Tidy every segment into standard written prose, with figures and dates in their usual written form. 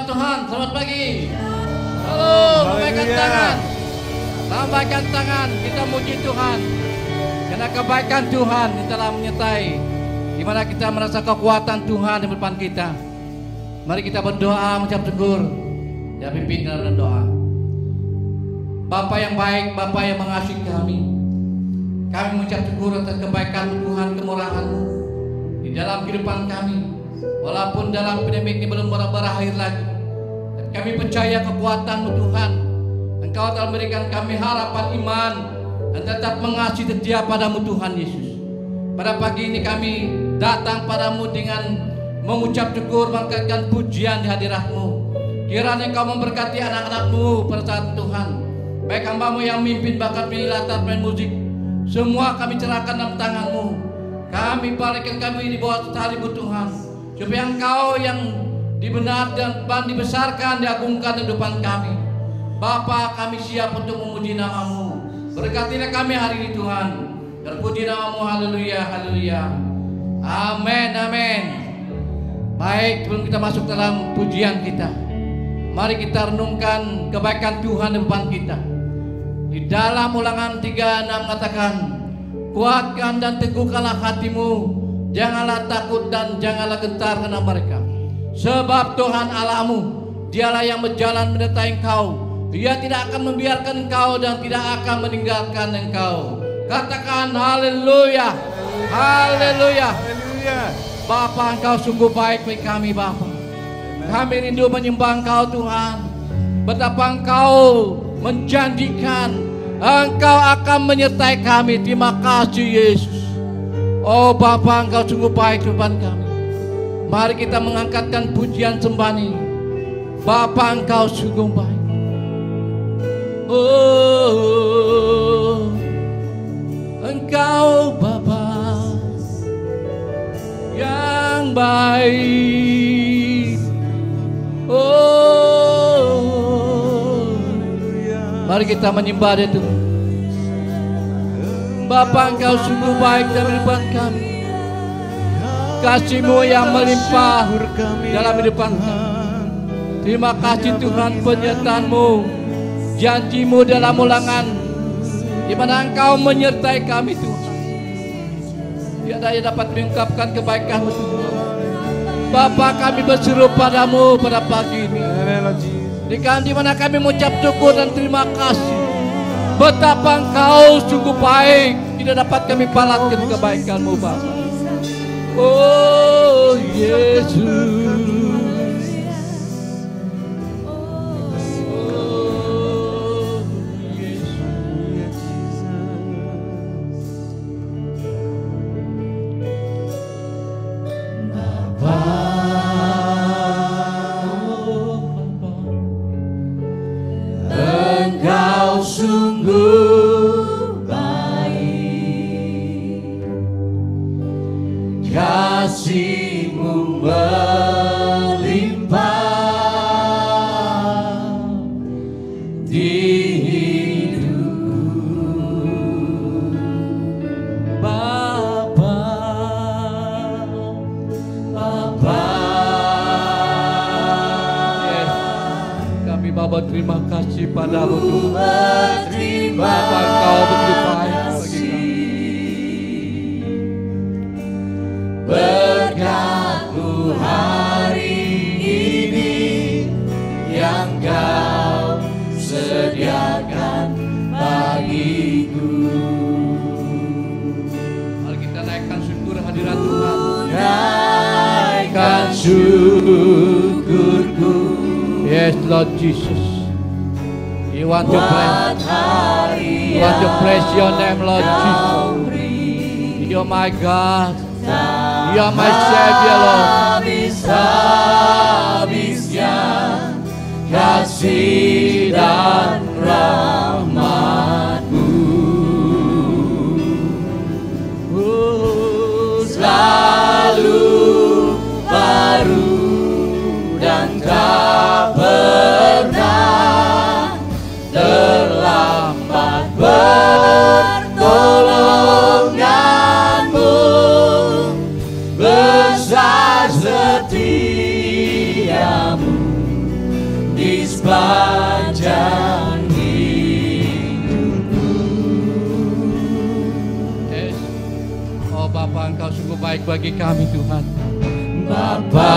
Tuhan. Selamat pagi. Halo, lambaikan tangan. Lambaikan tangan, kita muji Tuhan. Karena kebaikan Tuhan yang telah menyertai, di mana kita merasa kekuatan Tuhan di depan kita. Mari kita berdoa, mengucap syukur. Ya, pimpin dalam doa. Bapa yang baik, Bapa yang mengasihi kami. Kami mengucap syukur atas kebaikan Tuhan, kemurahan-Mu di dalam kehidupan kami. Walaupun dalam pandemi ini belum berakhir lagi, dan kami percaya kekuatan-Mu Tuhan. Engkau telah memberikan kami harapan iman dan tetap mengasihi setia padamu Tuhan Yesus. Pada pagi ini kami datang padamu dengan mengucap syukur, mengangkatkan pujian di hadirat-Mu. Kiranya Engkau memberkati anak-anak-Mu pada saat Tuhan. Baik hamba-Mu yang mimpin, bakat pilih latar main musik, semua kami serahkan dalam tangan-Mu. Kami balikkan kami di bawah salib-Mu Tuhan, supaya Engkau yang dibenarkan dan dibesarkan, diagungkan di depan kami. Bapa, kami siap untuk memuji nama-Mu. Berkatilah kami hari ini Tuhan. Terpuji nama-Mu, haleluya, haleluya. Amin, amin. Baik, sebelum kita masuk dalam pujian kita, mari kita renungkan kebaikan Tuhan di depan kita. Di dalam Ulangan 3:6 mengatakan, kuatkan dan teguhkanlah hatimu, janganlah takut dan janganlah gentar karena mereka. Sebab Tuhan Allahmu, Dialah yang berjalan menyertai engkau. Dia tidak akan membiarkan engkau dan tidak akan meninggalkan engkau. Katakan haleluya, haleluya. Bapa, Engkau sungguh baik bagi kami Bapa. Kami rindu menyembah Engkau Tuhan. Betapa Engkau menjanjikan Engkau akan menyertai kami. Terima kasih Yesus. Oh Bapa, Engkau sungguh baik depan kami. Mari kita mengangkatkan pujian sembahan ini. Bapa, Engkau sungguh baik. Oh, Engkau Bapa yang baik. Oh, mari kita menyembah Dia Tuhan. Bapa, Engkau sungguh baik dalam kehidupan kami. Kasih-Mu yang melimpah dalam kehidupan kami. Terima kasih Tuhan, penyertaan-Mu, janji-Mu dalam Ulangan, di mana Engkau menyertai kami Tuhan. Tiada yang dapat mengungkapkan kebaikan-Mu Tuhan. Bapa, kami berseru padamu pada pagi ini. Di mana kami mengucap syukur dan terima kasih. Betapa Engkau sungguh baik, tidak dapat kami palatkan kebaikan-Mu Bapa. Oh Yesus. Engkau sungguh baik, kasih-Mu melimpah di hidupku. Bapa, kami Bapa terima kasih padamu Tuhan. Bapa, Engkau begitu baik bagi kami. Berkat-Mu hari ini yang Kau sediakan bagiku. Mari kita naikkan syukur hadirat Tuhan. Naikkan syukurku. Yes Lord Jesus. You want to praise. You want to praise Your name Lord Jesus. You're my God. You are my Savior Lord. Habis-habisnya kasih dan rahmat-Mu selalu baru dan tak pernah terlambat. Pertolongan-Mu besar, setia-Mu sepanjang Oh Bapa, Engkau sungguh baik bagi kami Tuhan. Bapa.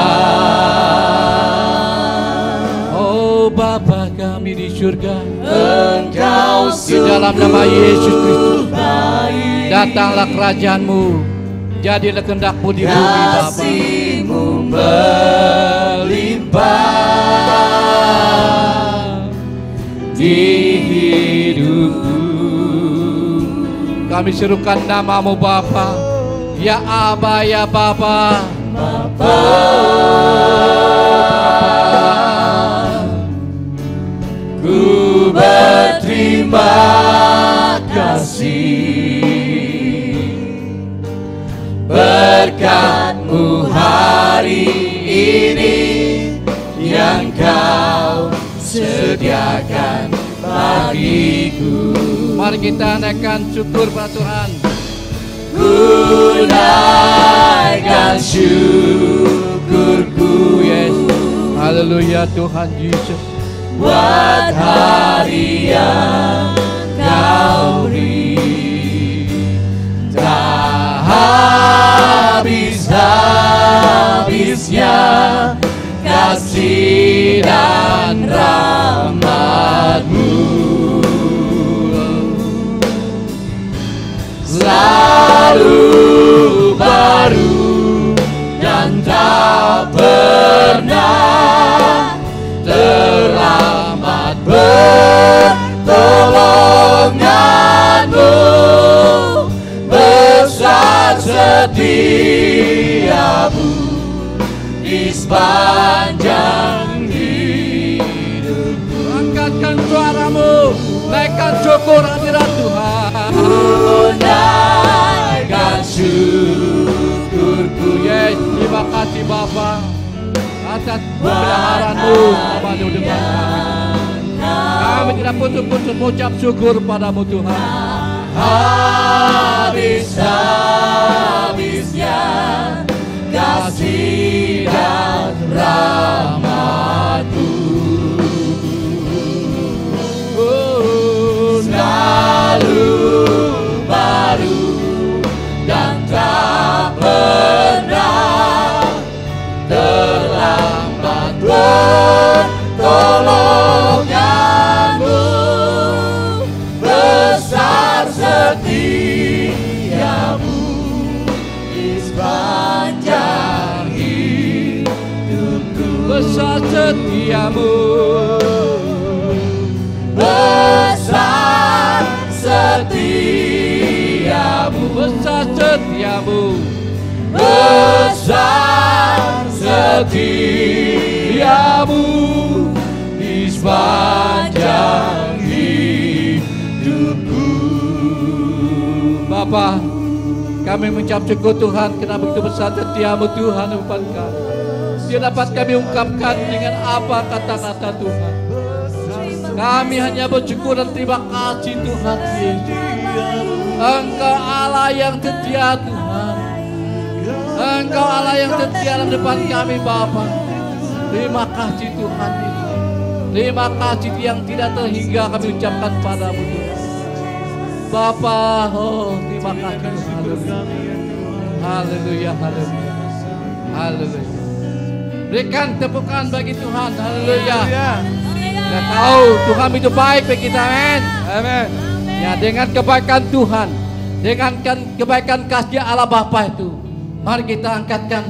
Oh Bapa kami di surga, Engkau di dalam nama Yesus Kristus, baik. datanglah kerajaan-Mu, jadilah kehendak-Mu di bumi Bapa. Kasih-Mu melimpah di hidupku. Kami serukan nama-Mu Bapa, ya Aba, ya Bapa. Bapa, ku berterima kasih berkat-Mu hari ini yang Kau sediakan bagiku. Mari kita naikkan syukur pada Tuhan. Ku naikkan syukurku, Yes, haleluya Tuhan Yesus. buat hari yang Kau beri. Tak habis-habisnya kasih dan rahmat-Mu, selalu baru dan tak pernah terlambat. Pertolongan-Mu besar, setia-Mu di sepanjang hidupku. Angkatkan suaramu, naikkan syukur hadirat Tuhan. Ku naikkan syukurku, Yes, terima kasih Bapa atas pemeliharaan-Mu kepada umat kami. Kami tidak putus-putus mengucap syukur padamu Tuhan. habis-habisnya kasih dan rahmat-Mu, selalu baru dan tak pernah terlambat. Pertolongan-Mu besar, setia-Mu di sepanjang hidupku. Besar setia-Mu, besar setia-Mu, besar setia-Mu, besar setia-Mu di sepanjang hidupku. Bapa, kami mengucap syukur Tuhan karena begitu besar setia-Mu Tuhan depan kami. Tidak dapat kami ungkapkan dengan apa kata-kata Tuhan. Kami hanya bersyukur dan terima kasih Tuhan Yesus. Engkau Allah yang setia Tuhan. Engkau Allah yang setia dalam depan kami Bapa. Terima kasih Tuhan Yesus. Terima kasih yang tidak terhingga kami ucapkan padamu Tuhan. Bapa, oh terima kasih Tuhan. Haleluya, haleluya, haleluya. Berikan tepukan bagi Tuhan, haleluya. Kita tahu Tuhan itu baik bagi kita, amin. Amin. Ya, dengan kebaikan Tuhan, dengan kebaikan kasih Allah Bapa itu, mari kita angkatkan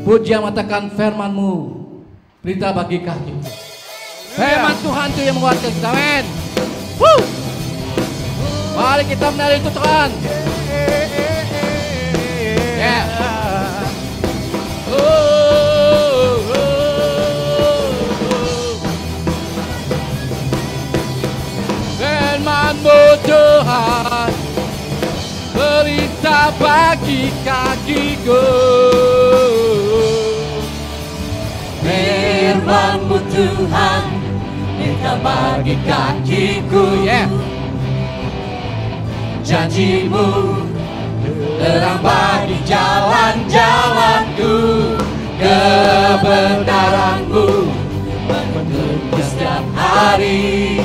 pujian, mengatakan firman-Mu, berita bagi kami. Firman Tuhan itu yang menguatkan kita, amin. Mari kita menari itu Tuhan. Ya. Firman-Mu Tuhan, berita bagi kakiku. Firman-Mu Tuhan, berita bagi kakiku. Yeah. Janji-Mu terang bagi jalan-jalanku. Kebenaran-Mu menunggu setiap hari.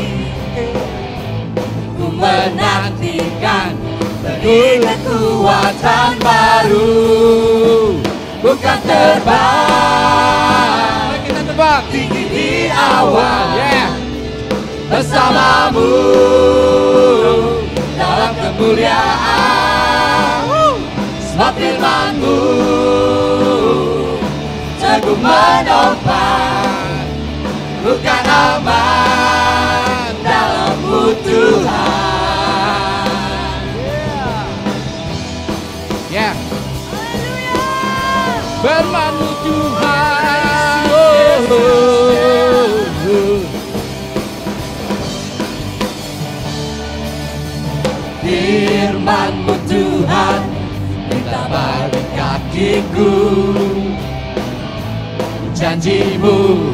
Ku menantikan beri kekuatan baru. Bukan terbang, Kita terbang tinggi di awan, Yeah. bersamamu dalam kemuliaan. Sebab firman-Mu teguh menopang, bukan aman dalam-Mu Tuhan. Yeah. Firman-Mu Tuhan. Firman-Mu Tuhan, kita bagi kakiku. Janji-Mu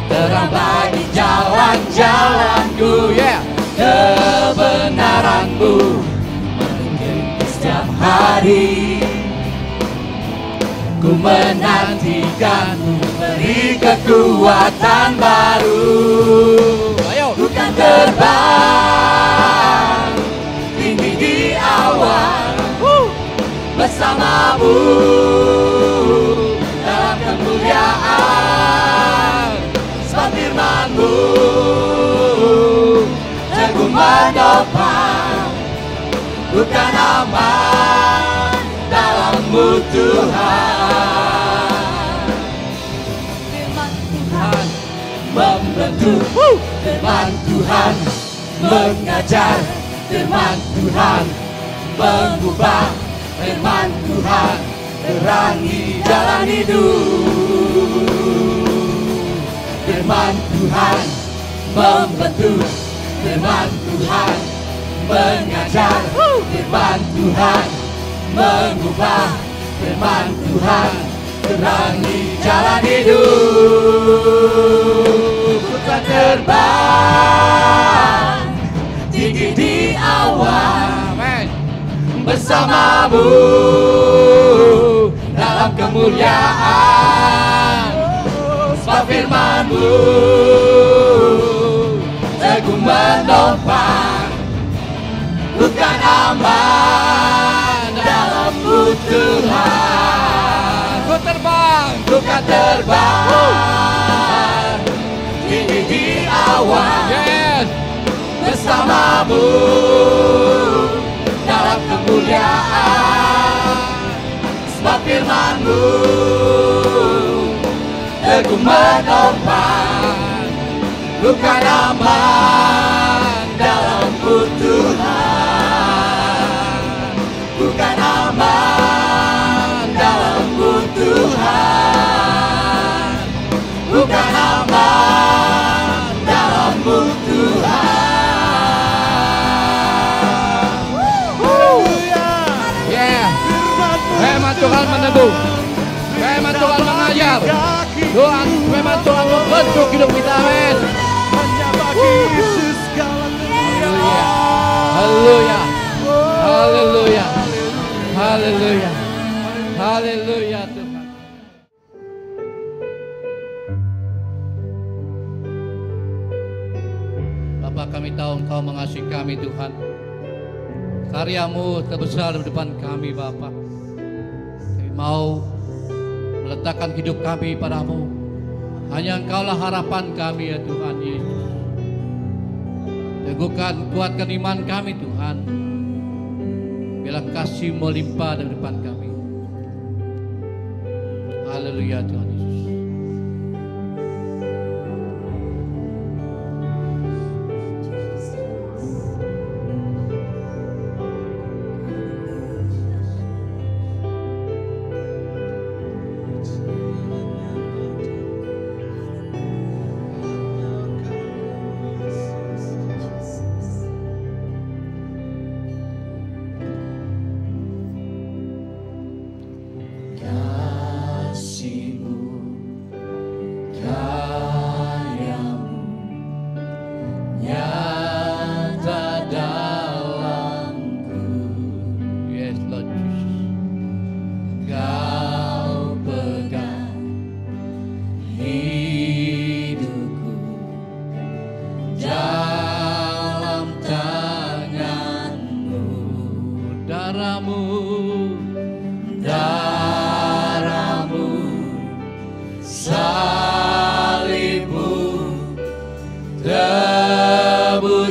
terang bagi jalan-jalanku. Yeah. Kebenaran-Mu menuntun setiap hari. Ku menantikan-Mu beri kekuatan baru. Ayo. Bukan terbang tinggi di awan, bersama-Mu dalam kemuliaan. Sebab firman-Mu teguh menopang, bukan aman dalam-Mu Tuhan. Firman Tuhan membentuk, firman Tuhan mengajar, firman Tuhan mengubah, firman Tuhan terangi jalan hidup. Firman Tuhan membentuk, firman Tuhan mengajar, firman Tuhan mengubah, firman Tuhan terangi jalan hidup. Bukan terbang tinggi di awan, Amen. bersama-Mu dalam kemuliaan. Sebab firman-Mu teguh menopang, bukan aman dalam-Mu Tuhan. Ku terbang. Bukan terbang tinggi di awan, Yes. bersama-Mu dalam kemuliaan. Sebab firman-Mu teguh menopang, bukan aman dalam-Mu Tuhan. Bukan aman dalam-Mu Tuhan. Bukan aman dalam-Mu Tuhan. Yeah. Firman Tuhan meneguh. Firman Tuhan mengajar. Tuhan, firman Tuhan membentuk hidup kita. Amin. Haleluya. Haleluya. Haleluya. Haleluya Tuhan. Bapa, kami tahu Engkau mengasihi kami Tuhan. Karya-Mu terbesar di depan kami Bapa. Kami mau meletakkan hidup kami padamu. Hanya Engkaulah harapan kami ya Tuhan Yesus. Teguhkan, kuatkan iman kami Tuhan. Biarlah kasih melimpah di depan kami. Haleluya Tuhan Yesus. Kasih-Mu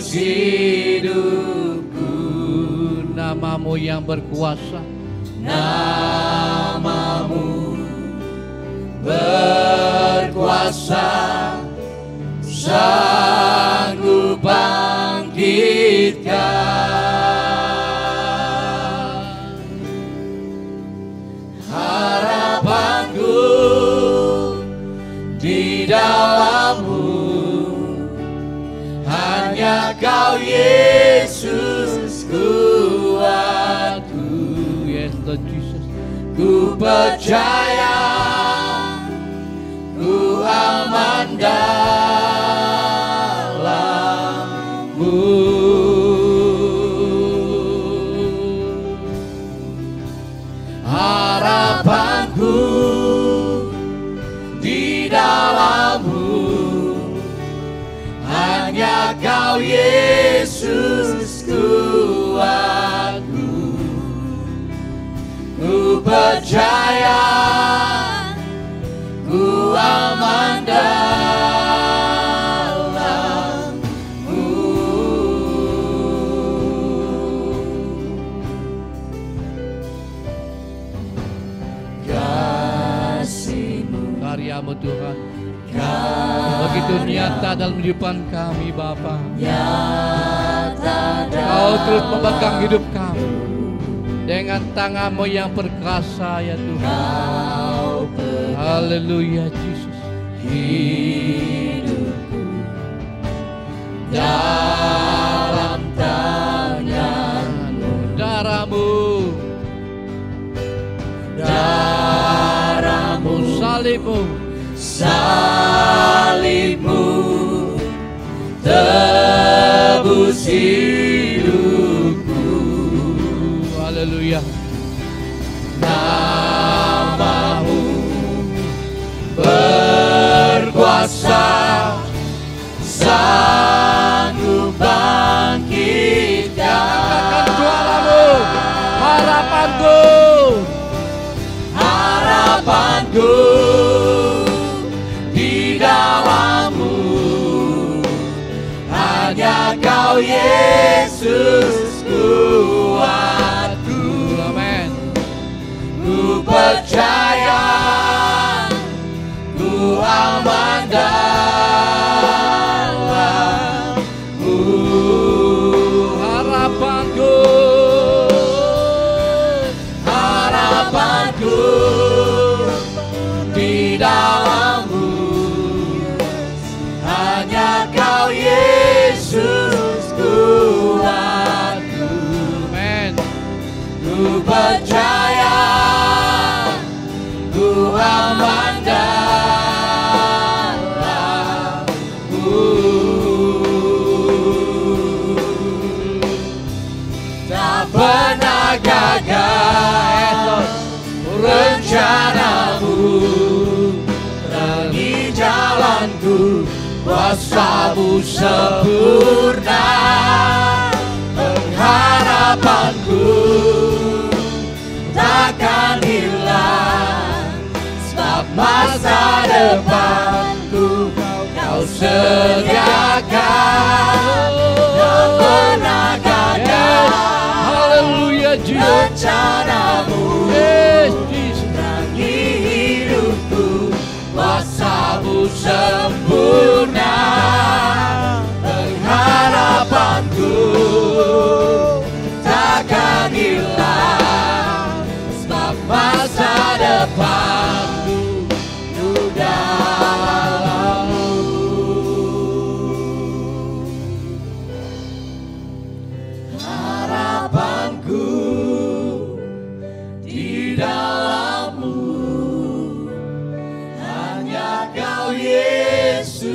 tebus hidupku. Namamu yang berkuasa, Namamu berkuasa, sanggup bangkitkan. Harapanku di dalam-Mu, hanya Kau Yesus kuatku. yes Lord Jesus. Ku percaya, ku aman dalam-Mu. Harapanku di dalam-Mu, hanya Kau Yesus kuatku. Ku percaya, ku aman dalam-Mu. Kasih-Mu, Karyamu Tuhan begitu nyata dalam kehidupan kami Bapa. Kau terus memegang hidup kami dengan tangan-Mu yang perkasa ya Tuhan. Haleluya Yesus. Hidupku dalam tangan-Mu, Darah-Mu, darah-Mu, salib-Mu, salib-Mu tebus hidupku. haleluya. Namamu berkuasa, sanggup bangkitkan. Suaramu, harapanku, Harapanku di dalam-Mu, hanya Kau Yesus kuatku. amin. Ku percaya, ku aman dalam-Mu. Harapanku, Harapanku di dalam-Mu, hanya Kau Yesus kuatku. amin. Ku percaya, ku aman dalam-Mu. Tak pernah gagal rencana-Mu, terangi jalanku, kuasa-Mu sempurna. Pengharapanku takkan hilang, sebab masa depanku Kau sediakan. Tak pernah gagal Haleluya Jesus. rencana-Mu, Yes Jesus. terangi hidupku, kuasa-Mu sempurna. Pengharapanku takkan hilang, sebab masa depanku di dalam-Mu. Harapanku di dalam-Mu, hanya Kau Yesus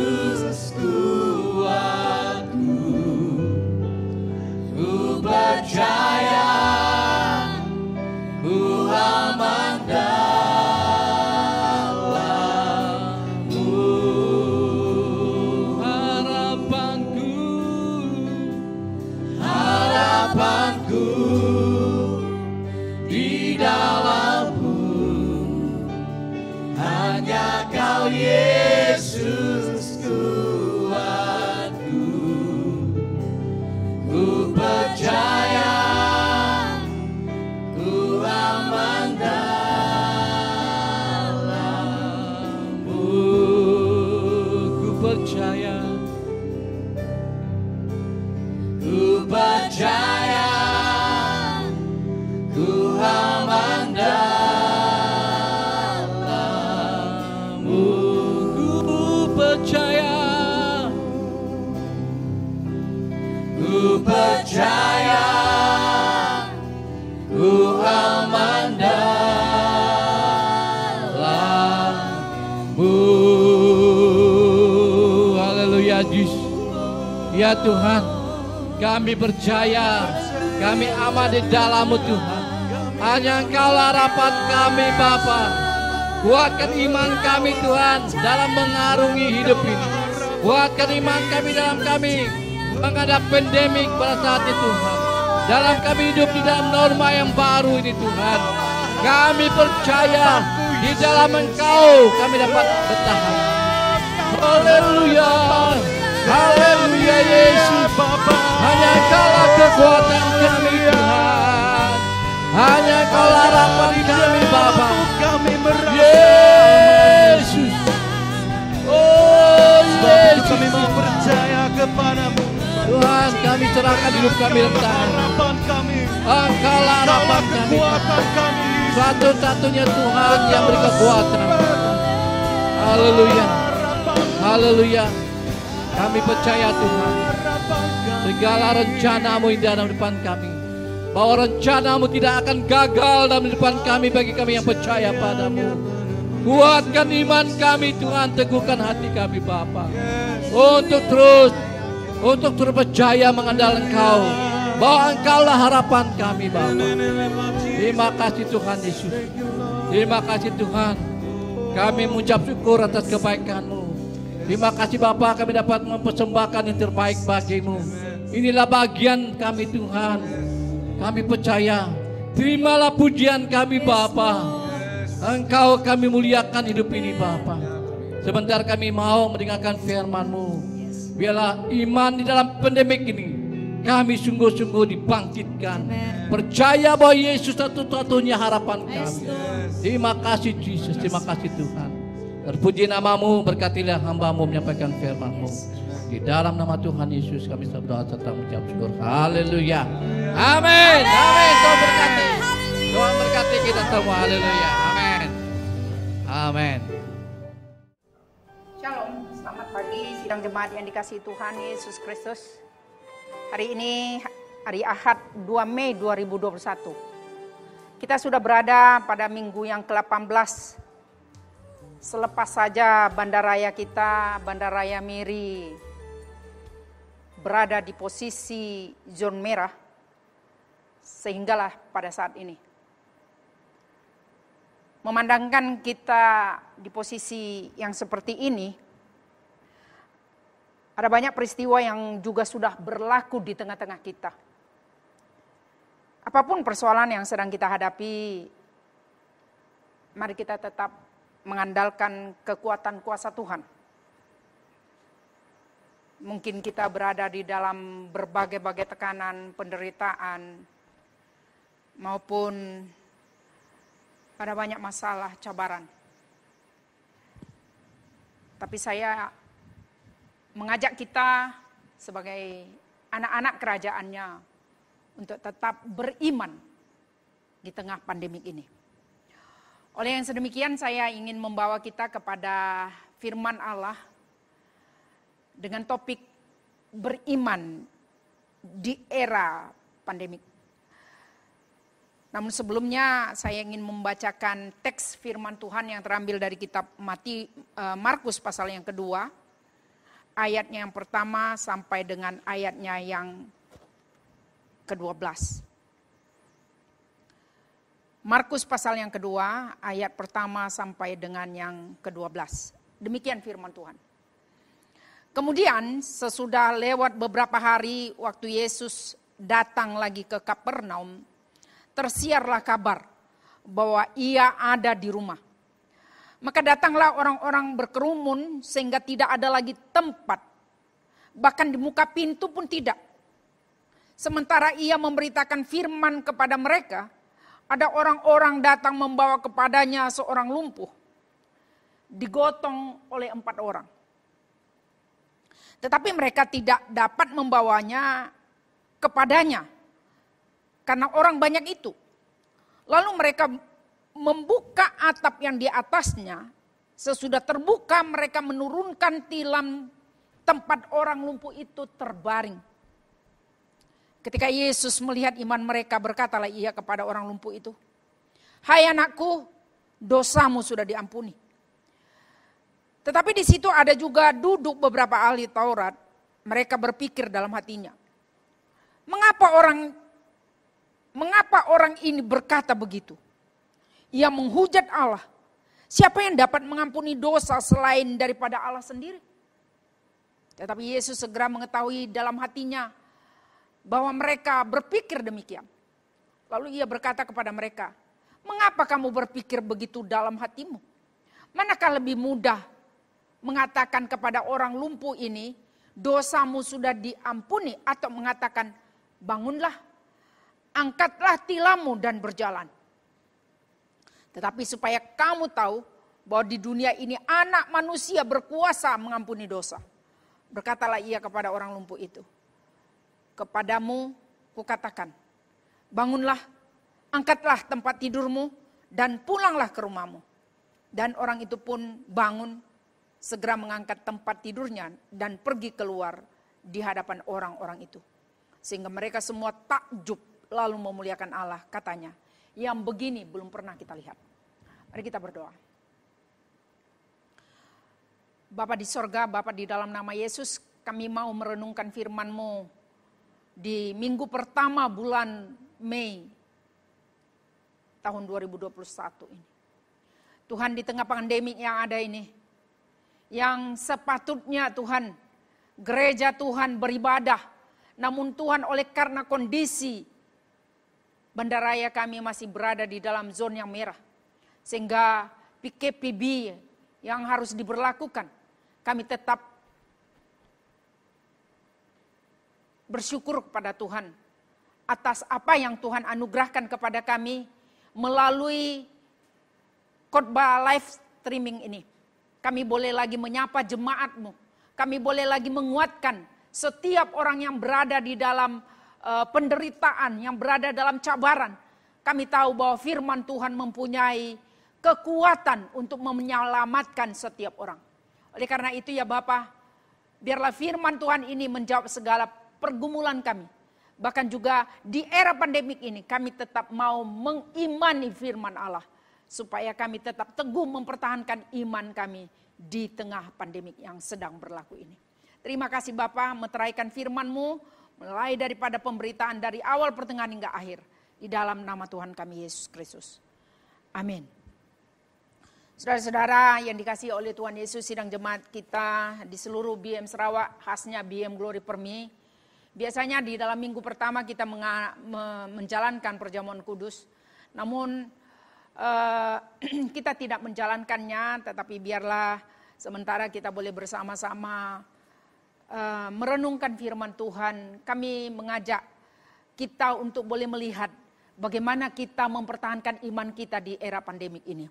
percaya, Ku percaya, ku aman dalam-Mu. ku percaya, Ku percaya, ku aman dalam-Mu. haleluya Yesus. Ya Tuhan, kami percaya, kami aman di dalam-Mu Tuhan. Hanya Engkaulah harapan kami Bapa. Kuatkan iman kami Tuhan dalam mengarungi hidup ini. Kuatkan iman kami dalam kami menghadap pandemik pada saat ini Tuhan. Dalam kami hidup di dalam norma yang baru ini Tuhan. Kami percaya di dalam Engkau kami dapat bertahan. Haleluya. Haleluya Yesus. Hanya Engkaulah kekuatan kami Tuhan. Hanya Engkaulah harapan kami Bapa. Yesus. Oh Yesus. Kami mau percaya kepadamu. Tuhan, kami serahkan hidup kami dalam tangan. Harapan kami, Engkaulah harapan kami. kekuatan kami. Satu-satunya Tuhan yang beri kekuatan. Haleluya. Haleluya. Kami percaya Tuhan. Segala rencana-Mu di dalam depan kami. Bahwa rencana-Mu tidak akan gagal dalam depan kami bagi kami yang percaya padamu. Kuatkan iman kami Tuhan. Teguhkan hati kami Bapa. Untuk terus percaya mengandalkan Engkau. Bahwa Engkaulah harapan kami Bapa. Terima kasih Tuhan Yesus. Terima kasih Tuhan. Kami mengucap syukur atas kebaikan-Mu. Terima kasih Bapa, kami dapat mempersembahkan yang terbaik bagi-Mu. Inilah bagian kami Tuhan. Kami percaya. Terimalah pujian kami Bapa. Engkau kami muliakan hidup ini Bapa. Sebentar kami mau mendengarkan firman-Mu. Biarlah iman di dalam pandemik ini kami sungguh-sungguh dibangkitkan. Percaya bahwa Yesus satu-satunya harapan kami. Terima kasih Yesus, terima kasih Tuhan. Terpuji nama-Mu, berkatilah hamba-Mu menyampaikan firman-Mu. Di dalam nama Tuhan Yesus kami berdoa serta mengucap syukur. Haleluya. Amin. Amin. Tuhan berkati. Tuhan berkati kita semua. Haleluya. Amin. Amin. Shalom, selamat pagi sidang jemaat yang dikasihi Tuhan Yesus Kristus. Hari ini hari Ahad 2 Mei 2021. Kita sudah berada pada minggu yang ke-18. Selepas saja bandaraya kita, Bandaraya Miri, berada di posisi zona merah, sehinggalah pada saat ini. Memandangkan kita di posisi yang seperti ini, ada banyak peristiwa yang juga sudah berlaku di tengah-tengah kita. Apapun persoalan yang sedang kita hadapi, mari kita tetap mengandalkan kekuatan kuasa Tuhan. Mungkin kita berada di dalam berbagai-bagai tekanan, penderitaan, maupun pada banyak masalah, cabaran. Tapi saya mengajak kita sebagai anak-anak kerajaannya untuk tetap beriman di tengah pandemik ini. Oleh yang sedemikian saya ingin membawa kita kepada firman Allah dengan topik beriman di era pandemik. Namun sebelumnya saya ingin membacakan teks firman Tuhan yang terambil dari kitab Markus pasal yang kedua, ayatnya yang pertama sampai dengan ayatnya yang ke-12. Markus pasal yang kedua, ayat pertama sampai dengan yang ke-12. Demikian firman Tuhan. Kemudian sesudah lewat beberapa hari waktu Yesus datang lagi ke Kapernaum, tersiarlah kabar bahwa ia ada di rumah. Maka datanglah orang-orang berkerumun sehingga tidak ada lagi tempat. Bahkan di muka pintu pun tidak. Sementara ia memberitakan firman kepada mereka, ada orang-orang datang membawa kepadanya seorang lumpuh, digotong oleh 4 orang. Tetapi mereka tidak dapat membawanya kepadanya karena orang banyak itu. Lalu mereka membuka atap yang di atasnya. Sesudah terbuka mereka menurunkan tilam tempat orang lumpuh itu terbaring. Ketika Yesus melihat iman mereka, berkatalah ia kepada orang lumpuh itu, "Hai anakku, dosamu sudah diampuni." Tetapi di situ ada juga duduk beberapa ahli Taurat. Mereka berpikir dalam hatinya, Mengapa orang ini berkata begitu? Ia menghujat Allah. Siapa yang dapat mengampuni dosa selain daripada Allah sendiri? Tetapi Yesus segera mengetahui dalam hatinya bahwa mereka berpikir demikian. Lalu ia berkata kepada mereka, "Mengapa kamu berpikir begitu dalam hatimu? Manakah lebih mudah mengatakan kepada orang lumpuh ini, dosamu sudah diampuni, atau mengatakan, bangunlah, angkatlah tilammu dan berjalan? Tetapi supaya kamu tahu bahwa di dunia ini anak manusia berkuasa mengampuni dosa." Berkatalah ia kepada orang lumpuh itu, "Kepadamu kukatakan, bangunlah, angkatlah tempat tidurmu dan pulanglah ke rumahmu." Dan orang itu pun bangun, segera mengangkat tempat tidurnya dan pergi keluar di hadapan orang-orang itu. Sehingga mereka semua takjub lalu memuliakan Allah, katanya, "Yang begini belum pernah kita lihat." Mari kita berdoa. Bapa di sorga, Bapa di dalam nama Yesus, kami mau merenungkan firman-Mu di minggu pertama bulan Mei tahun 2021 ini. Tuhan, di tengah pandemi yang ada ini, yang sepatutnya Tuhan, gereja Tuhan beribadah, namun Tuhan oleh karena kondisi bandaraya kami masih berada di dalam zona yang merah, sehingga PKPB yang harus diberlakukan, kami tetap bersyukur kepada Tuhan atas apa yang Tuhan anugerahkan kepada kami melalui khotbah live streaming ini. Kami boleh lagi menyapa jemaat-Mu, kami boleh lagi menguatkan setiap orang yang berada di dalam penderitaan, yang berada dalam cabaran. Kami tahu bahwa firman Tuhan mempunyai kekuatan untuk menyelamatkan setiap orang. Oleh karena itu ya Bapa, biarlah firman Tuhan ini menjawab segala pergumulan kami. Bahkan juga di era pandemik ini kami tetap mau mengimani firman Allah. Supaya kami tetap teguh mempertahankan iman kami di tengah pandemik yang sedang berlaku ini. Terima kasih Bapa, meteraikan firman-Mu mulai daripada pemberitaan dari awal pertengahan hingga akhir. Di dalam nama Tuhan kami Yesus Kristus. Amin. Saudara-saudara yang dikasihi oleh Tuhan Yesus, sidang jemaat kita di seluruh BM Sarawak, khasnya BM Glory Permi. Biasanya di dalam minggu pertama kita menjalankan perjamuan kudus. Namun kita tidak menjalankannya, tetapi biarlah sementara kita boleh bersama-sama merenungkan firman Tuhan. Kami mengajak kita untuk boleh melihat bagaimana kita mempertahankan iman kita di era pandemik ini.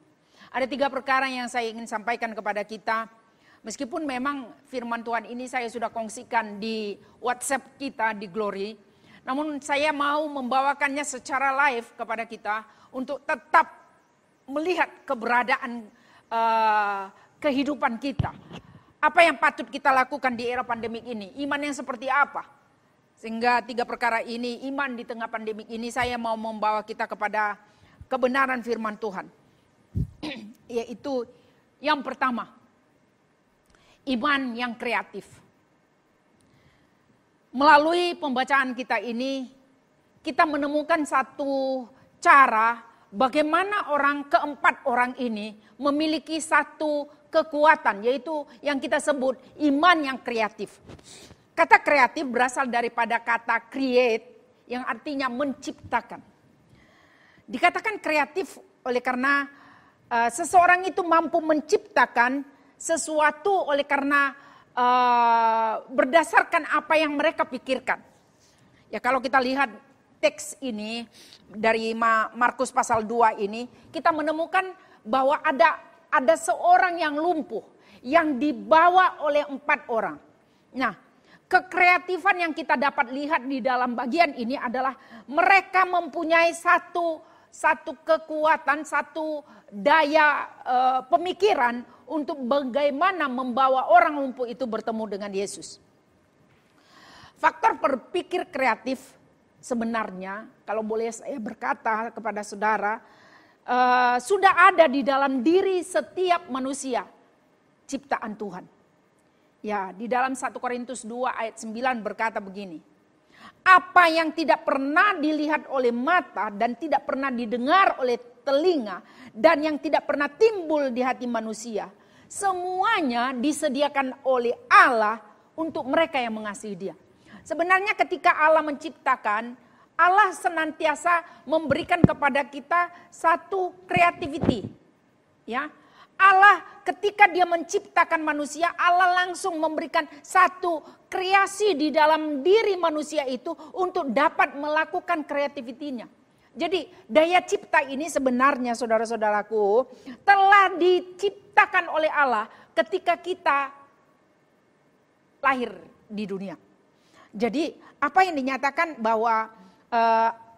Ada 3 perkara yang saya ingin sampaikan kepada kita. Meskipun memang firman Tuhan ini saya sudah kongsikan di WhatsApp kita di Glory. Namun saya mau membawakannya secara live kepada kita untuk tetap melihat keberadaan kehidupan kita. Apa yang patut kita lakukan di era pandemik ini? Iman yang seperti apa? Sehingga 3 perkara ini, iman di tengah pandemik ini, saya mau membawa kita kepada kebenaran firman Tuhan. Yaitu yang pertama, iman yang kreatif. Melalui pembacaan kita ini, kita menemukan satu cara bagaimana keempat orang ini memiliki satu kekuatan, yaitu yang kita sebut iman yang kreatif. Kata kreatif berasal daripada kata create, yang artinya menciptakan. Dikatakan kreatif oleh karena seseorang itu mampu menciptakan sesuatu oleh karena berdasarkan apa yang mereka pikirkan. Ya, kalau kita lihat teks ini dari Markus pasal 2 ini, kita menemukan bahwa ada seorang yang lumpuh yang dibawa oleh 4 orang. Nah, kekreatifan yang kita dapat lihat di dalam bagian ini adalah mereka mempunyai satu kekuatan, satu daya pemikiran untuk bagaimana membawa orang lumpuh itu bertemu dengan Yesus. Faktor berpikir kreatif sebenarnya, kalau boleh saya berkata kepada saudara, sudah ada di dalam diri setiap manusia ciptaan Tuhan. Ya, di dalam 1 Korintus 2 ayat 9 berkata begini. Apa yang tidak pernah dilihat oleh mata dan tidak pernah didengar oleh telinga dan yang tidak pernah timbul di hati manusia, semuanya disediakan oleh Allah untuk mereka yang mengasihi Dia. Sebenarnya ketika Allah menciptakan, Allah senantiasa memberikan kepada kita satu creativity. Ya. Allah ketika Dia menciptakan manusia, Allah langsung memberikan satu kreasi di dalam diri manusia itu untuk dapat melakukan kreativitinya. Jadi daya cipta ini sebenarnya saudara-saudaraku telah diciptakan oleh Allah ketika kita lahir di dunia. Jadi apa yang dinyatakan bahwa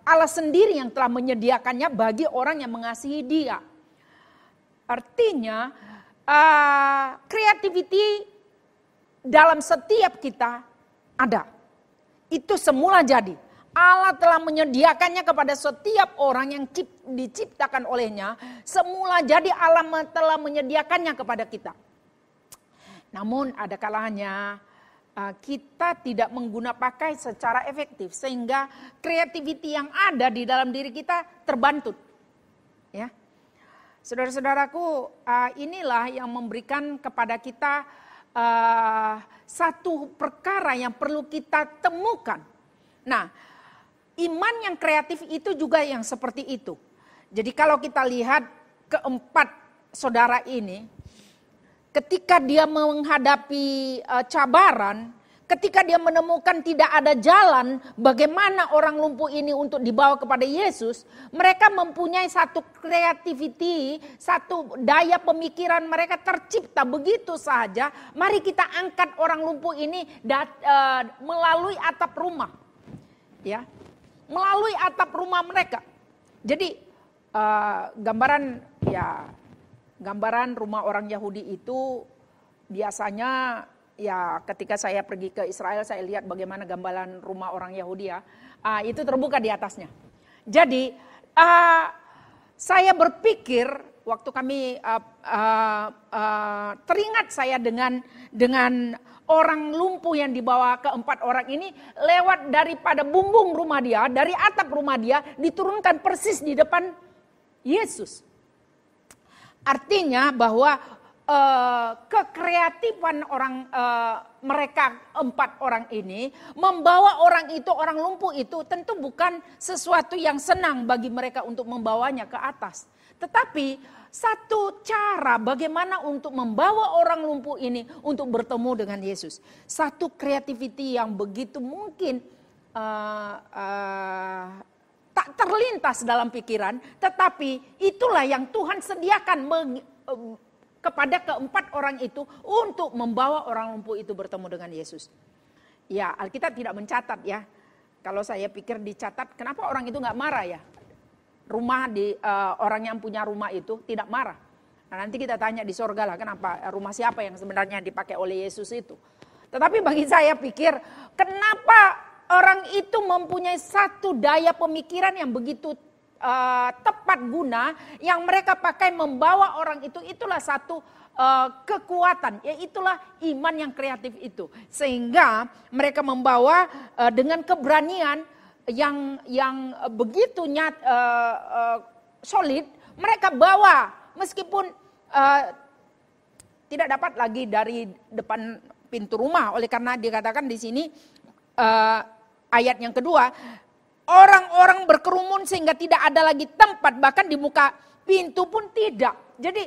Allah sendiri yang telah menyediakannya bagi orang yang mengasihi Dia. Artinya creativity dalam setiap kita ada. Itu semula jadi. Allah telah menyediakannya kepada setiap orang yang diciptakan olehnya. Semula jadi Allah telah menyediakannya kepada kita. Namun ada kalanya kita tidak pakai secara efektif. Sehingga creativity yang ada di dalam diri kita terbantut. Ya. Saudara-saudaraku, inilah yang memberikan kepada kita satu perkara yang perlu kita temukan. Nah, iman yang kreatif itu juga yang seperti itu. Jadi kalau kita lihat keempat saudara ini, ketika dia menghadapi cabaran, ketika dia menemukan tidak ada jalan bagaimana orang lumpuh ini untuk dibawa kepada Yesus, mereka mempunyai satu creativity, satu daya pemikiran mereka tercipta begitu saja. Mari kita angkat orang lumpuh ini melalui atap rumah. Ya, melalui atap rumah mereka. Jadi gambaran rumah orang Yahudi itu biasanya ya ketika saya pergi ke Israel saya lihat bagaimana gambaran rumah orang Yahudi ya. Itu terbuka di atasnya. Jadi saya berpikir waktu kami teringat saya dengan orang lumpuh yang dibawa keempat orang ini lewat daripada bumbung rumah dia, dari atap rumah dia diturunkan persis di depan Yesus. Artinya bahwa kekreatifan mereka empat orang ini membawa orang lumpuh itu tentu bukan sesuatu yang senang bagi mereka untuk membawanya ke atas. Tetapi satu cara bagaimana untuk membawa orang lumpuh ini untuk bertemu dengan Yesus. Satu creativity yang begitu mungkin tak terlintas dalam pikiran, tetapi itulah yang Tuhan sediakan kepada keempat orang itu untuk membawa orang lumpuh itu bertemu dengan Yesus. Ya, Alkitab tidak mencatat ya. Kalau saya pikir dicatat, kenapa orang itu nggak marah ya? Orang yang punya rumah itu tidak marah. Nah, nanti kita tanya di sorga lah, kenapa rumah siapa yang sebenarnya dipakai oleh Yesus itu. Tetapi bagi saya pikir, kenapa orang itu mempunyai satu daya pemikiran yang begitu tepat guna yang mereka pakai membawa orang itu, itulah satu kekuatan, yaitulah iman yang kreatif itu, sehingga mereka membawa dengan keberanian yang begitu solid. Mereka bawa meskipun tidak dapat lagi dari depan pintu rumah, oleh karena dikatakan di sini ayat yang kedua, orang-orang berkerumun sehingga tidak ada lagi tempat, bahkan di muka pintu pun tidak. Jadi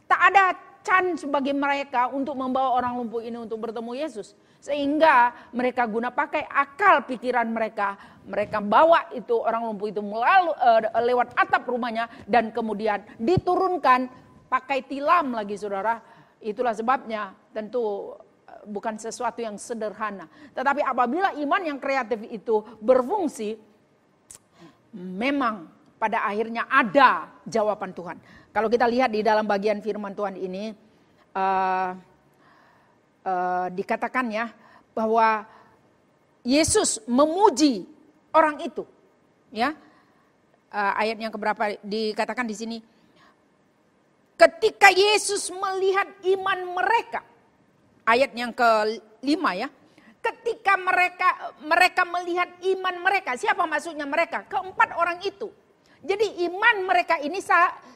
tak ada chance bagi mereka untuk membawa orang lumpuh ini untuk bertemu Yesus. Sehingga mereka guna pakai akal pikiran mereka. Mereka bawa itu orang lumpuh itu lewat atap rumahnya dan kemudian diturunkan pakai tilam lagi saudara. Itulah sebabnya tentu bukan sesuatu yang sederhana. Tetapi apabila iman yang kreatif itu berfungsi, memang pada akhirnya ada jawaban Tuhan. Kalau kita lihat di dalam bagian firman Tuhan ini, dikatakan ya bahwa Yesus memuji orang itu, ya. Ayat yang keberapa dikatakan di sini? Ketika Yesus melihat iman mereka, ayat yang ke-5 ya. Ketika mereka melihat iman mereka, siapa maksudnya mereka? Keempat orang itu. Jadi iman mereka ini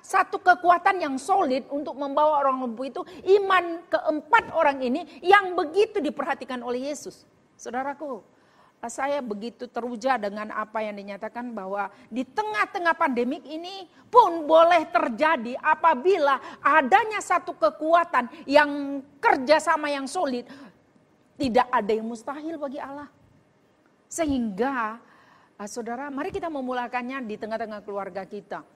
satu kekuatan yang solid untuk membawa orang lumpuh itu. Iman keempat orang ini yang begitu diperhatikan oleh Yesus. Saudaraku, saya begitu teruja dengan apa yang dinyatakan bahwa di tengah-tengah pandemik ini pun boleh terjadi apabila adanya satu kekuatan yang kerjasama yang solid. Tidak ada yang mustahil bagi Allah. Sehingga saudara, mari kita memulakannya di tengah-tengah keluarga kita.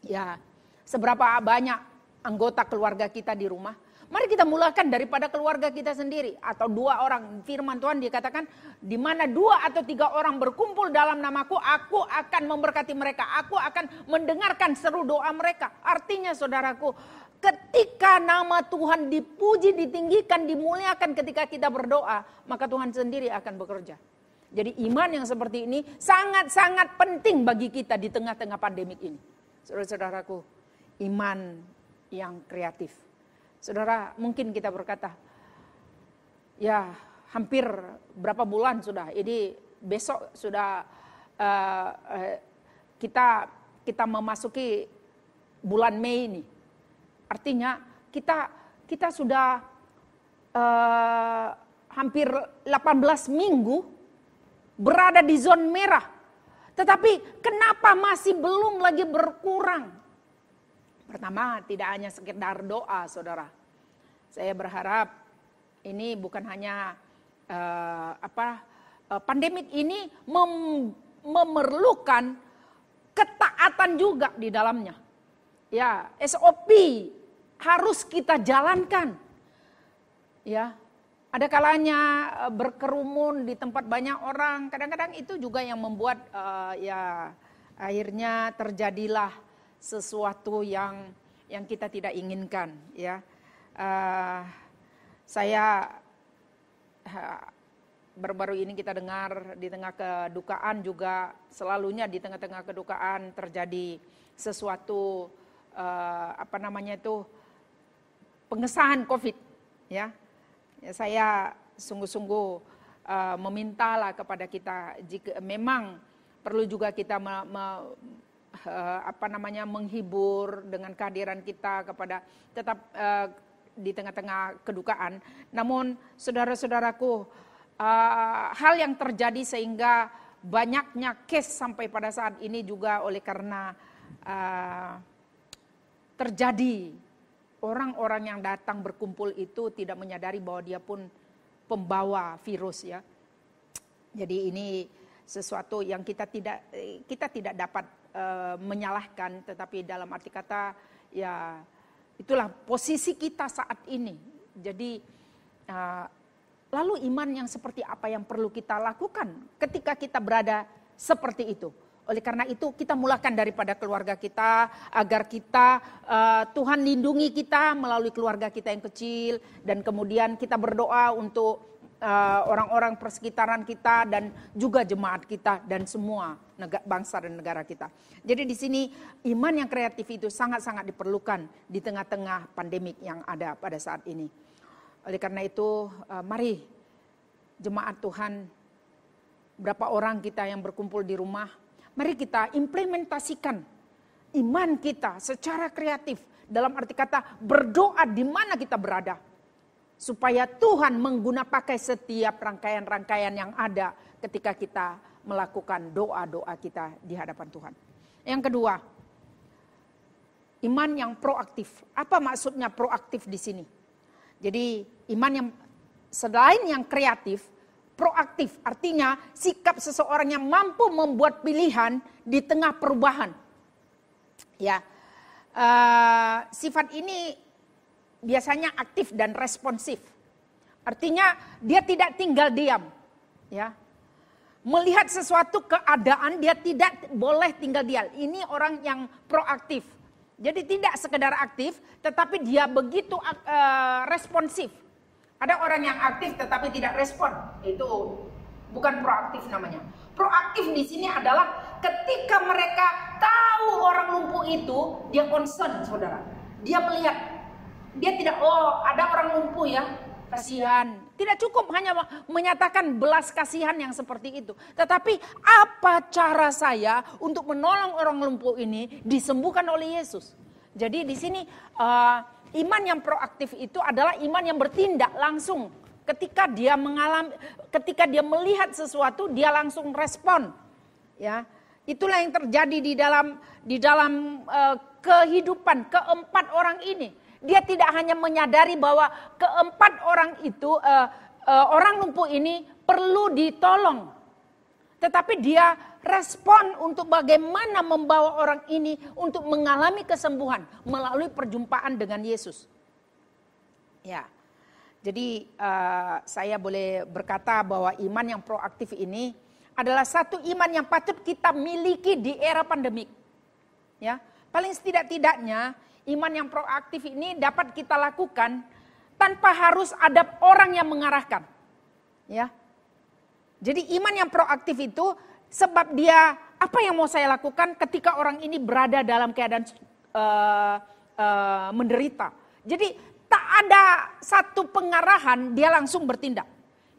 Ya, seberapa banyak anggota keluarga kita di rumah? Mari kita mulakan daripada keluarga kita sendiri. Atau 2 orang, firman Tuhan dikatakan, di mana 2 atau 3 orang berkumpul dalam namaku, aku akan memberkati mereka. Aku akan mendengarkan seru doa mereka. Artinya saudaraku, ketika nama Tuhan dipuji, ditinggikan, dimuliakan ketika kita berdoa, maka Tuhan sendiri akan bekerja. Jadi iman yang seperti ini sangat-sangat penting bagi kita di tengah-tengah pandemik ini. Saudara-saudaraku, iman yang kreatif. Saudara, mungkin kita berkata, ya hampir berapa bulan sudah, ini besok sudah kita memasuki bulan Mei ini. Artinya kita sudah hampir 18 minggu berada di zona merah. Tetapi kenapa masih belum lagi berkurang? Pertama, tidak hanya sekedar doa, saudara. Saya berharap ini bukan hanya pandemik ini memerlukan ketaatan juga di dalamnya. Ya, SOP harus kita jalankan. Ya, ada kalanya berkerumun di tempat banyak orang. Kadang-kadang itu juga yang membuat ya akhirnya terjadilah sesuatu yang kita tidak inginkan, ya. Saya baru-baru ini kita dengar di tengah kedukaan juga, selalunya di tengah-tengah kedukaan terjadi sesuatu pengesahan COVID, ya. Saya sungguh-sungguh memintalah kepada kita, jika memang perlu juga kita menghibur dengan kehadiran kita kepada tetap di tengah-tengah kedukaan. Namun saudara-saudaraku, hal yang terjadi sehingga banyaknya case sampai pada saat ini juga oleh karena terjadi orang-orang yang datang berkumpul itu tidak menyadari bahwa dia pun pembawa virus, ya. Jadi ini sesuatu yang kita tidak dapat menyalahkan, tetapi dalam arti kata ya itulah posisi kita saat ini. Jadi lalu iman yang seperti apa yang perlu kita lakukan ketika kita berada seperti itu? Oleh karena itu kita mulakan daripada keluarga kita, agar kita Tuhan lindungi kita melalui keluarga kita yang kecil, dan kemudian kita berdoa untuk orang-orang persekitaran kita dan juga jemaat kita dan semua bangsa dan negara kita. Jadi di sini iman yang kreatif itu sangat-sangat diperlukan di tengah-tengah pandemik yang ada pada saat ini. Oleh karena itu mari jemaat Tuhan, berapa orang kita yang berkumpul di rumah, mari kita implementasikan iman kita secara kreatif, dalam arti kata berdoa di mana kita berada. Supaya Tuhan pakai setiap rangkaian-rangkaian yang ada ketika kita melakukan doa-doa kita di hadapan Tuhan. Yang kedua, iman yang proaktif. Apa maksudnya proaktif di sini? Jadi iman yang selain yang kreatif, proaktif artinya sikap seseorang yang mampu membuat pilihan di tengah perubahan. Ya, sifat ini biasanya aktif dan responsif. Artinya dia tidak tinggal diam. Ya. Melihat sesuatu keadaan dia tidak boleh tinggal diam. Ini orang yang proaktif. Jadi tidak sekedar aktif tetapi dia begitu responsif. Ada orang yang aktif tetapi tidak respon. Itu bukan proaktif namanya. Proaktif di sini adalah ketika mereka tahu orang lumpuh itu, dia concern, saudara. Dia melihat, dia tidak, oh ada orang lumpuh ya, kasihan. Tidak cukup hanya menyatakan belas kasihan yang seperti itu. Tetapi apa cara saya untuk menolong orang lumpuh ini disembuhkan oleh Yesus? Jadi di sini iman yang proaktif itu adalah iman yang bertindak langsung. Ketika dia melihat sesuatu, dia langsung respon. Ya, itulah yang terjadi di dalam kehidupan keempat orang ini. Dia tidak hanya menyadari bahwa keempat orang itu orang lumpuh ini perlu ditolong, tetapi dia respon untuk bagaimana membawa orang ini untuk mengalami kesembuhan melalui perjumpaan dengan Yesus. Ya. Jadi saya boleh berkata bahwa iman yang proaktif ini adalah satu iman yang patut kita miliki di era pandemik. Ya, paling setidak-tidaknya iman yang proaktif ini dapat kita lakukan tanpa harus ada orang yang mengarahkan. Ya, jadi iman yang proaktif itu sebab dia apa yang mau saya lakukan ketika orang ini berada dalam keadaan menderita. Jadi tak ada satu pengarahan, dia langsung bertindak.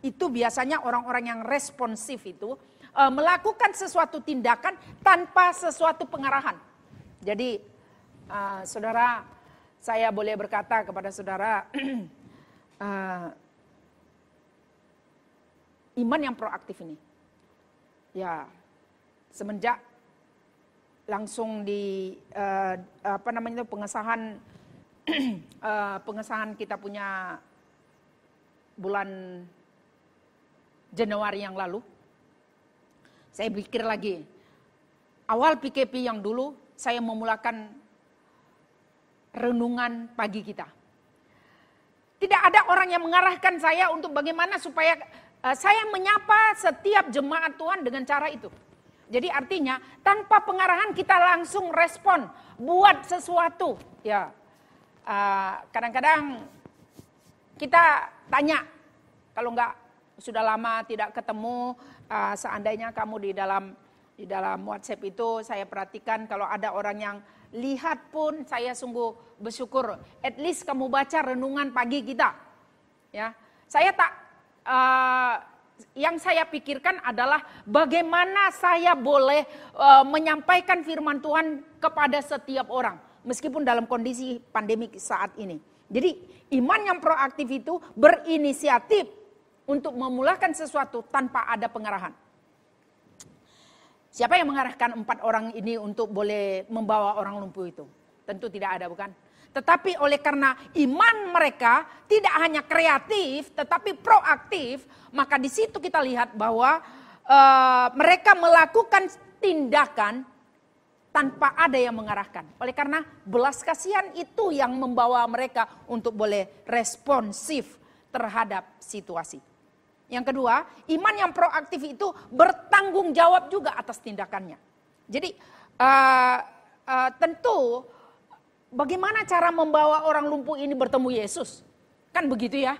Itu biasanya orang-orang yang responsif itu melakukan sesuatu tindakan tanpa sesuatu pengarahan. Jadi saudara, saya boleh berkata kepada saudara, iman yang proaktif ini, ya semenjak langsung di pengesahan kita punya bulan Januari yang lalu, saya pikir lagi, awal PKP yang dulu saya memulakan renungan pagi kita. Tidak ada orang yang mengarahkan saya untuk bagaimana supaya saya menyapa setiap jemaat Tuhan dengan cara itu. Jadi artinya tanpa pengarahan kita langsung respon, buat sesuatu. Ya, kadang-kadang kita tanya, kalau enggak sudah lama tidak ketemu, seandainya kamu di dalam WhatsApp itu saya perhatikan kalau ada orang yang lihat pun saya sungguh bersyukur. At least kamu baca renungan pagi kita. Ya, saya tak yang saya pikirkan adalah bagaimana saya boleh menyampaikan firman Tuhan kepada setiap orang meskipun dalam kondisi pandemik saat ini. Jadi iman yang proaktif itu berinisiatif untuk memulakan sesuatu tanpa ada pengarahan. Siapa yang mengarahkan 4 orang ini untuk boleh membawa orang lumpuh itu? Tentu tidak ada, bukan? Tetapi oleh karena iman mereka tidak hanya kreatif tetapi proaktif, maka di situ kita lihat bahwa mereka melakukan tindakan tanpa ada yang mengarahkan. Oleh karena belas kasihan itu yang membawa mereka untuk boleh responsif terhadap situasi. Yang kedua, iman yang proaktif itu bertanggung jawab juga atas tindakannya. Jadi tentu bagaimana cara membawa orang lumpuh ini bertemu Yesus? Kan begitu ya.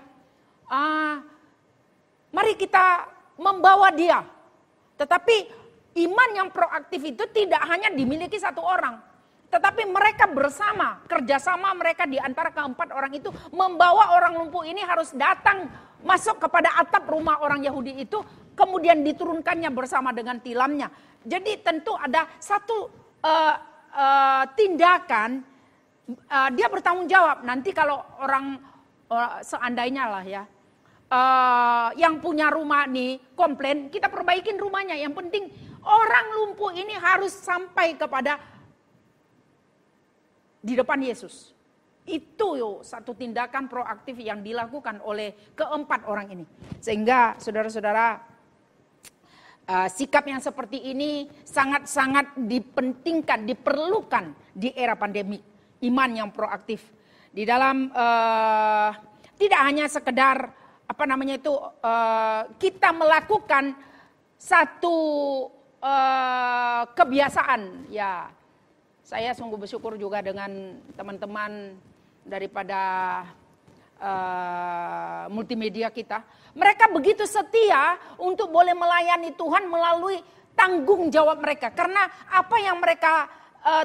Mari kita membawa dia. Tetapi iman yang proaktif itu tidak hanya dimiliki satu orang. Tetapi mereka bersama, kerjasama mereka di antara keempat orang itu membawa orang lumpuh ini harus datang masuk kepada atap rumah orang Yahudi itu, kemudian diturunkannya bersama dengan tilamnya. Jadi tentu ada satu tindakan, dia bertanggung jawab. Nanti kalau orang seandainya lah ya, yang punya rumah nih komplain, kita perbaikin rumahnya. Yang penting orang lumpuh ini harus sampai kepada di depan Yesus. Itu satu tindakan proaktif yang dilakukan oleh keempat orang ini. Sehingga saudara-saudara, sikap yang seperti ini sangat-sangat dipentingkan, diperlukan di era pandemik. Iman yang proaktif. Di dalam tidak hanya sekedar kita melakukan satu kebiasaan. Ya, saya sungguh bersyukur juga dengan teman-teman daripada multimedia kita. Mereka begitu setia untuk boleh melayani Tuhan melalui tanggung jawab mereka. Karena apa yang mereka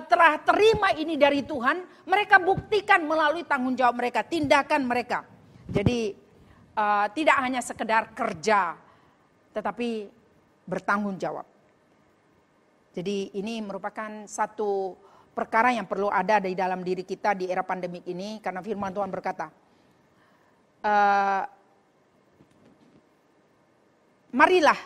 telah terima ini dari Tuhan, mereka buktikan melalui tanggung jawab mereka, tindakan mereka. Jadi tidak hanya sekedar kerja, tetapi bertanggung jawab. Jadi ini merupakan satu perkara yang perlu ada di dalam diri kita di era pandemik ini. Karena firman Tuhan berkata, marilah,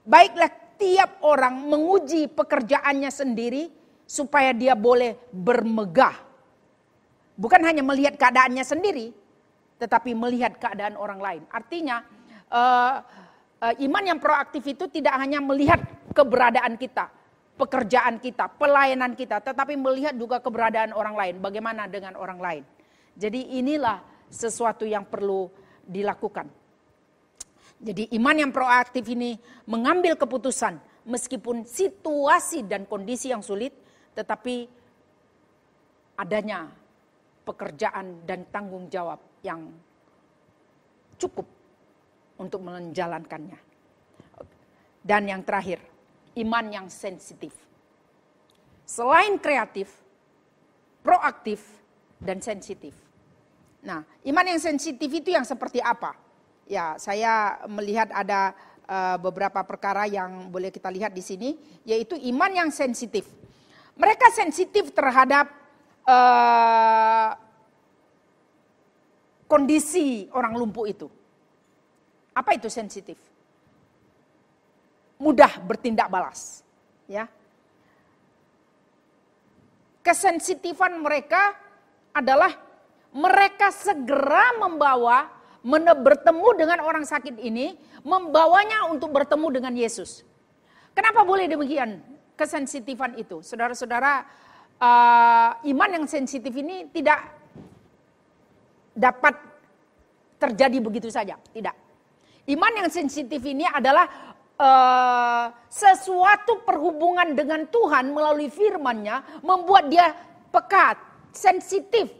baiklah tiap orang menguji pekerjaannya sendiri supaya dia boleh bermegah. Bukan hanya melihat keadaannya sendiri, tetapi melihat keadaan orang lain. Artinya iman yang proaktif itu tidak hanya melihat keberadaan kita, pekerjaan kita, pelayanan kita, tetapi melihat juga keberadaan orang lain. Bagaimana dengan orang lain? Jadi inilah sesuatu yang perlu dilakukan. Jadi iman yang proaktif ini mengambil keputusan meskipun situasi dan kondisi yang sulit, tetapi adanya pekerjaan dan tanggung jawab yang cukup untuk menjalankannya. Dan yang terakhir, iman yang sensitif. Selain kreatif, proaktif, dan sensitif. Nah, iman yang sensitif itu yang seperti apa? Ya, saya melihat ada beberapa perkara yang boleh kita lihat di sini, yaitu iman yang sensitif. Mereka sensitif terhadap kondisi orang lumpuh itu. Apa itu sensitif? Mudah bertindak balas, ya. Kesensitifan mereka adalah mereka segera bertemu dengan orang sakit ini, membawanya untuk bertemu dengan Yesus. Kenapa boleh demikian? Kesensitifan itu, saudara-saudara, iman yang sensitif ini tidak dapat terjadi begitu saja, tidak. Iman yang sensitif ini adalah sesuatu perhubungan dengan Tuhan melalui firman-Nya membuat dia pekat, sensitif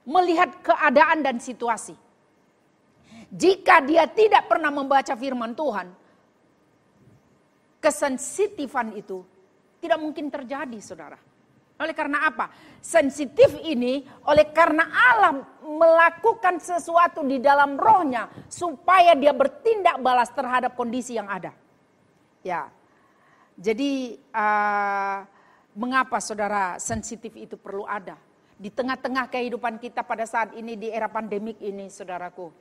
melihat keadaan dan situasi. Jika dia tidak pernah membaca firman Tuhan, kesensitifan itu tidak mungkin terjadi, saudara. Oleh karena apa? Sensitif ini oleh karena Allah melakukan sesuatu di dalam rohnya supaya dia bertindak balas terhadap kondisi yang ada. Ya, jadi mengapa saudara sensitif itu perlu ada? Di tengah-tengah kehidupan kita pada saat ini di era pandemik ini, saudaraku.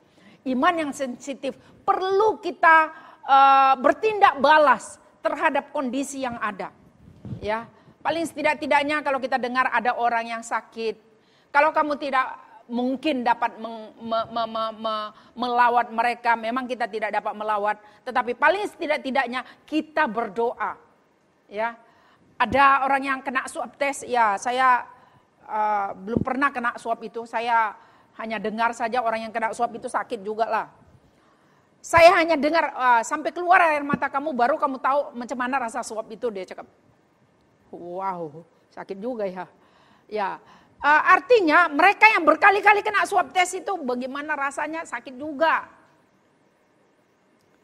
Iman yang sensitif perlu kita bertindak balas terhadap kondisi yang ada. Ya, paling setidak-tidaknya kalau kita dengar ada orang yang sakit, kalau kamu tidak mungkin dapat melawat mereka, memang kita tidak dapat melawat, tetapi paling setidak-tidaknya kita berdoa. Ya, ada orang yang kena swab tes, ya saya belum pernah kena swab itu, saya hanya dengar saja orang yang kena swab itu sakit juga lah. Saya hanya dengar sampai keluar air mata kamu baru kamu tahu macam mana rasa swab itu, dia cakap. Wow, sakit juga ya. Ya, artinya mereka yang berkali-kali kena swab tes itu bagaimana rasanya, sakit juga.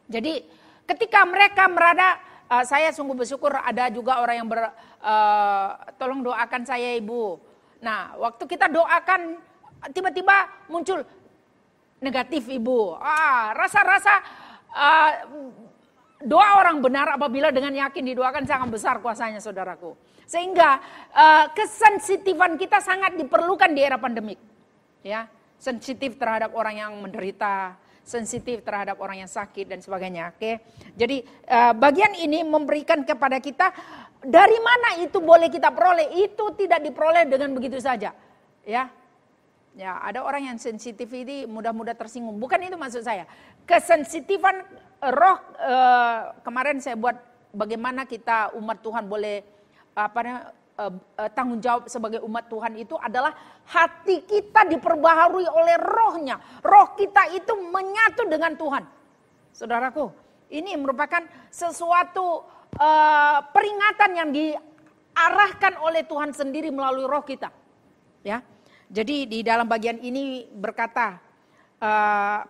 Jadi ketika mereka saya sungguh bersyukur ada juga orang yang tolong doakan saya ibu. Nah, waktu kita doakan tiba-tiba muncul negatif ibu. Rasa-rasa doa orang benar apabila dengan yakin didoakan sangat besar kuasanya, saudaraku. Sehingga kesensitifan kita sangat diperlukan di era pandemik. Ya, sensitif terhadap orang yang menderita, sensitif terhadap orang yang sakit dan sebagainya. Oke. Jadi bagian ini memberikan kepada kita dari mana itu boleh kita peroleh, itu tidak diperoleh dengan begitu saja. Ya. Ya, ada orang yang sensitif ini mudah-mudah tersinggung. Bukan itu maksud saya. Kesensitifan roh, kemarin saya buat bagaimana kita umat Tuhan boleh tanggung jawab sebagai umat Tuhan itu adalah hati kita diperbaharui oleh rohnya. Roh kita itu menyatu dengan Tuhan. Saudaraku, ini merupakan sesuatu peringatan yang diarahkan oleh Tuhan sendiri melalui roh kita. Ya, jadi di dalam bagian ini berkata,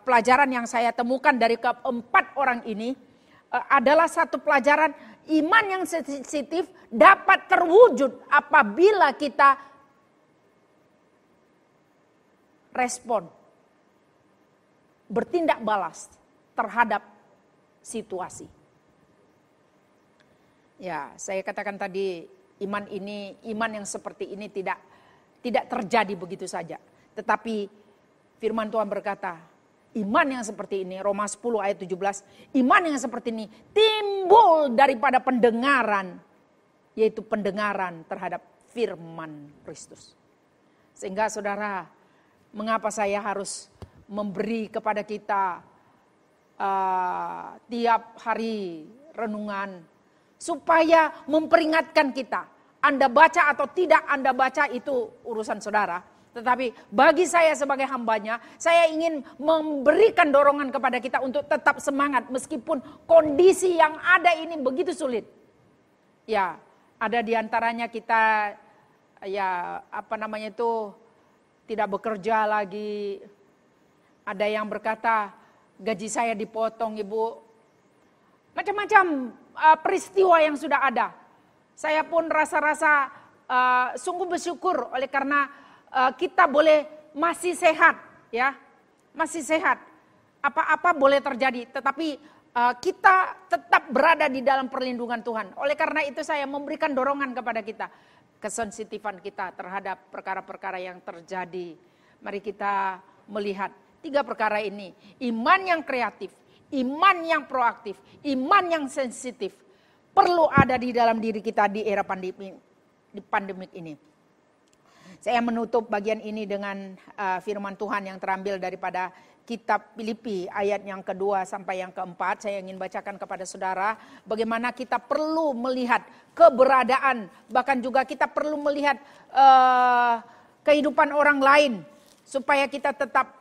pelajaran yang saya temukan dari keempat orang ini adalah satu pelajaran iman yang sensitif dapat terwujud apabila kita respon, bertindak balas terhadap situasi. Ya, saya katakan tadi iman yang seperti ini tidak terjadi begitu saja. Tetapi firman Tuhan berkata, iman yang seperti ini, Roma 10 ayat 17, iman yang seperti ini timbul daripada pendengaran, yaitu pendengaran terhadap firman Kristus. Sehingga saudara, mengapa saya harus memberi kepada kita tiap hari renungan, supaya memperingatkan kita. Anda baca atau tidak Anda baca itu urusan saudara. Tetapi bagi saya sebagai hambanya, saya ingin memberikan dorongan kepada kita untuk tetap semangat meskipun kondisi yang ada ini begitu sulit. Ya, ada di antaranya kita tidak bekerja lagi. Ada yang berkata gaji saya dipotong, Ibu. Macam-macam peristiwa yang sudah ada. Saya pun rasa-rasa sungguh bersyukur oleh karena kita boleh masih sehat, ya, masih sehat. Apa-apa boleh terjadi, tetapi kita tetap berada di dalam perlindungan Tuhan. Oleh karena itu saya memberikan dorongan kepada kita, kesensitifan kita terhadap perkara-perkara yang terjadi. Mari kita melihat 3 perkara ini: iman yang kreatif, iman yang proaktif, iman yang sensitif perlu ada di dalam diri kita di era pandemik ini. Saya menutup bagian ini dengan firman Tuhan yang terambil daripada kitab Filipi ayat yang kedua sampai yang keempat. Saya ingin bacakan kepada saudara bagaimana kita perlu melihat keberadaan, bahkan juga kita perlu melihat kehidupan orang lain supaya kita tetap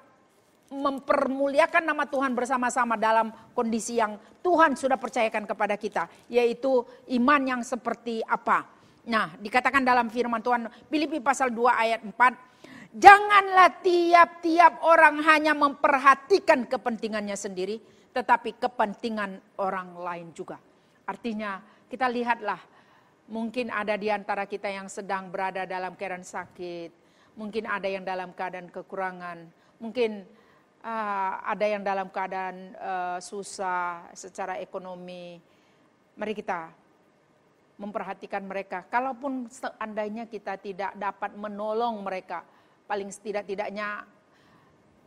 mempermuliakan nama Tuhan bersama-sama dalam kondisi yang Tuhan sudah percayakan kepada kita, yaitu iman yang seperti apa. Nah, dikatakan dalam firman Tuhan Filipi pasal 2 ayat 4, janganlah tiap-tiap orang hanya memperhatikan kepentingannya sendiri, tetapi kepentingan orang lain juga. Artinya kita lihatlah, mungkin ada di antara kita yang sedang berada dalam keadaan sakit, mungkin ada yang dalam keadaan kekurangan, mungkin ada yang dalam keadaan susah secara ekonomi. Mari kita memperhatikan mereka. Kalaupun seandainya kita tidak dapat menolong mereka, paling setidak-tidaknya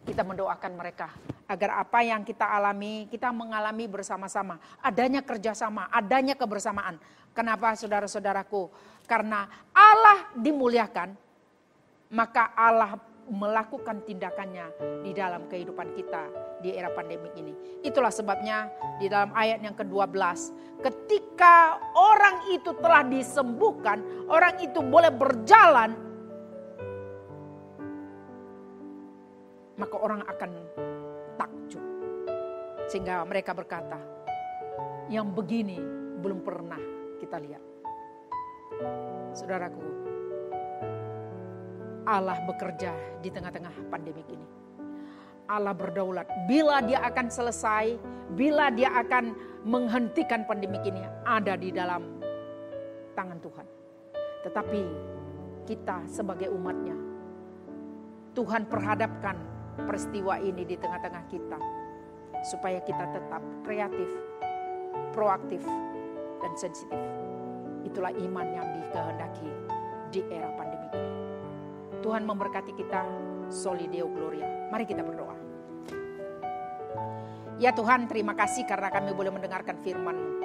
kita mendoakan mereka. Agar apa yang kita alami, kita mengalami bersama-sama. Adanya kerjasama, adanya kebersamaan. Kenapa saudara-saudaraku? Karena Allah dimuliakan, maka Allah melakukan tindakannya di dalam kehidupan kita di era pandemik ini. Itulah sebabnya di dalam ayat yang ke-12, ketika orang itu telah disembuhkan, orang itu boleh berjalan, maka orang akan takjub. Sehingga mereka berkata, yang begini belum pernah kita lihat. Saudaraku, Allah bekerja di tengah-tengah pandemik ini. Allah berdaulat. Bila dia akan selesai, bila dia akan menghentikan pandemik ini, ada di dalam tangan Tuhan. Tetapi kita sebagai umatnya, Tuhan perhadapkan peristiwa ini di tengah-tengah kita. Supaya kita tetap kreatif, proaktif, dan sensitif. Itulah iman yang dikehendaki di era pandemik ini. Tuhan memberkati kita, Soli Deo Gloria. Mari kita berdoa. Ya Tuhan, terima kasih karena kami boleh mendengarkan firman-Mu.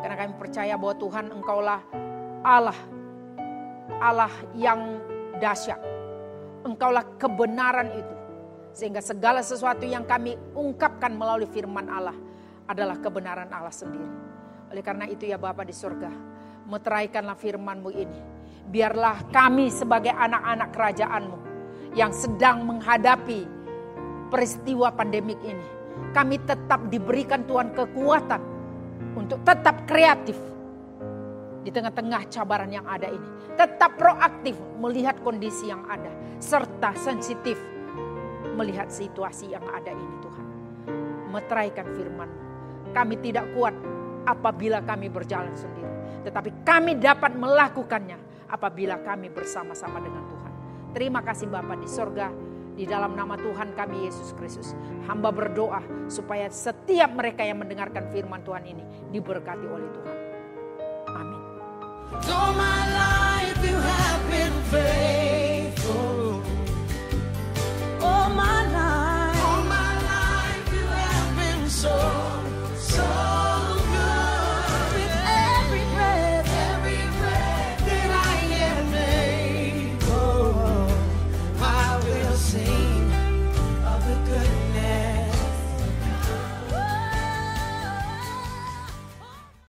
Karena kami percaya bahwa Tuhan Engkaulah Allah yang dahsyat. Engkaulah kebenaran itu. Sehingga segala sesuatu yang kami ungkapkan melalui firman Allah adalah kebenaran Allah sendiri. Oleh karena itu ya Bapa di surga, meteraikanlah firman-Mu ini. Biarlah kami sebagai anak-anak kerajaan-Mu yang sedang menghadapi peristiwa pandemik ini, kami tetap diberikan Tuhan kekuatan untuk tetap kreatif di tengah-tengah cabaran yang ada ini. Tetap proaktif melihat kondisi yang ada, serta sensitif melihat situasi yang ada ini Tuhan. Meteraikan firman-Mu. Kami tidak kuat apabila kami berjalan sendiri, tetapi kami dapat melakukannya apabila kami bersama-sama dengan Tuhan. Terima kasih Bapa di sorga, di dalam nama Tuhan kami Yesus Kristus. Hamba berdoa supaya setiap mereka yang mendengarkan firman Tuhan ini diberkati oleh Tuhan. Amin. All my life you have been faithful.